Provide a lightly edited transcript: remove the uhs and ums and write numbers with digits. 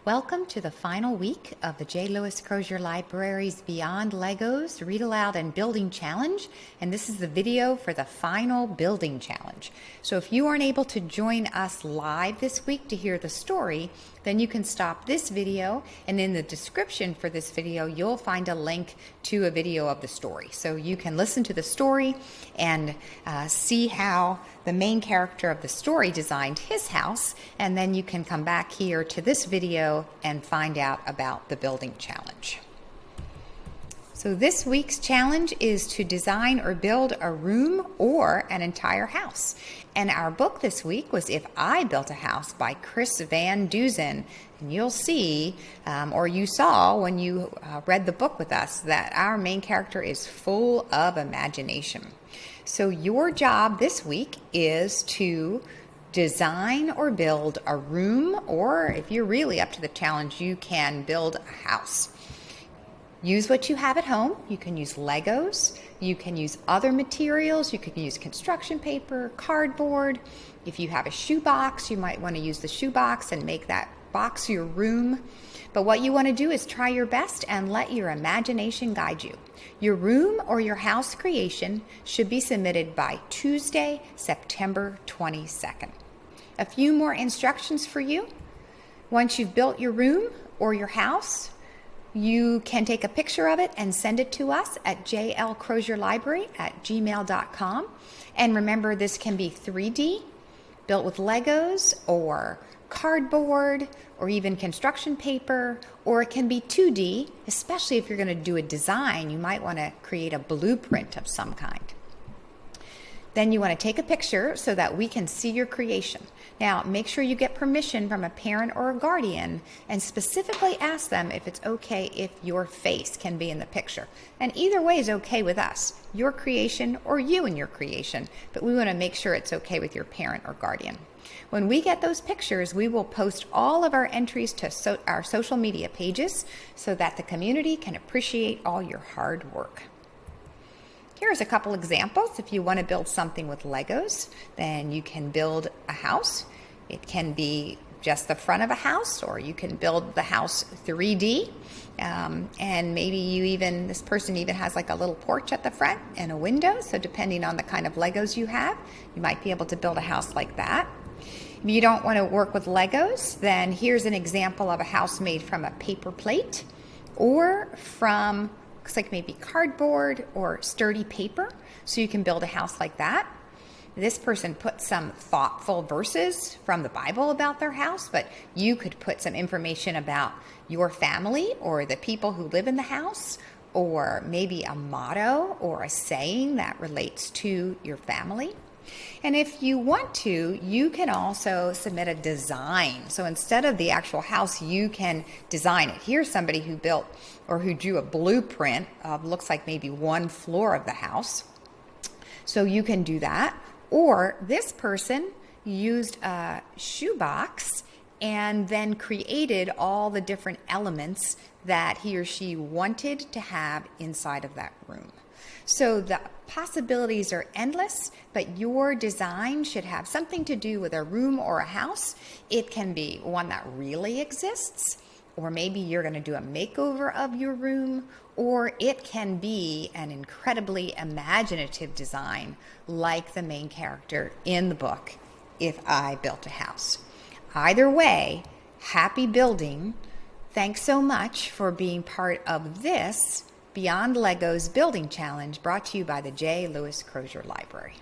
Welcome to the final week of the J. Lewis Crozier Library's Beyond Legos Read Aloud and Building Challenge, and this is the video for the final building challenge. So if you aren't able to join us live this week to hear the story, then you can stop this video, and in the description for this video you'll find a link to a video of the story. So you can listen to the story and see how the main character of the story designed his house, and then you can come back here to this video and find out about the building challenge. So this week's challenge is to design or build a room or an entire house. And our book this week was If I Built a House by Chris Van Dusen. And you'll see, or you saw when you read the book with us, that our main character is full of imagination. So your job this week is to design or build a room, or if you're really up to the challenge, you can build a house. Use what you have at home. You can use Legos, you can use other materials, you can use construction paper, cardboard. If you have a shoebox, you might want to use the shoebox and make that box your room. But what you want to do is try your best and let your imagination guide you. Your room or your house creation should be submitted by Tuesday, September 22nd. A few more instructions for you. Once you've built your room or your house, you can take a picture of it and send it to us at jlcrozierlibrary@gmail.com. And remember, this can be 3D, built with Legos or cardboard or even construction paper, or it can be 2D, especially if you're going to do a design. You might want to create a blueprint of some kind. Then you want to take a picture so that we can see your creation. Now, make sure you get permission from a parent or a guardian and specifically ask them if it's okay if your face can be in the picture. And either way is okay with us, your creation or you and your creation, but we want to make sure it's okay with your parent or guardian. When we get those pictures, we will post all of our entries to our social media pages so that the community can appreciate all your hard work. Here's a couple examples. If you want to build something with Legos, then you can build a house. It can be just the front of a house, or you can build the house 3D. And maybe this person even has like a little porch at the front and a window. So depending on the kind of Legos you have, you might be able to build a house like that. If you don't want to work with Legos, then here's an example of a house made from a paper plate or from looks like maybe cardboard or sturdy paper, so you can build a house like that. This person put some thoughtful verses from the Bible about their house, but you could put some information about your family or the people who live in the house, or maybe a motto or a saying that relates to your family. And if you want to, you can also submit a design. So instead of the actual house, you can design it. Here's somebody who built or who drew a blueprint of looks like maybe one floor of the house. So you can do that. Or this person used a shoebox and then created all the different elements that he or she wanted to have inside of that room. So the possibilities are endless, but your design should have something to do with a room or a house. It can be one that really exists, or maybe you're going to do a makeover of your room, or it can be an incredibly imaginative design like the main character in the book, If I Built a House. Either way, happy building. Thanks so much for being part of this Beyond Legos Building Challenge, brought to you by the J. Lewis Crozier Library.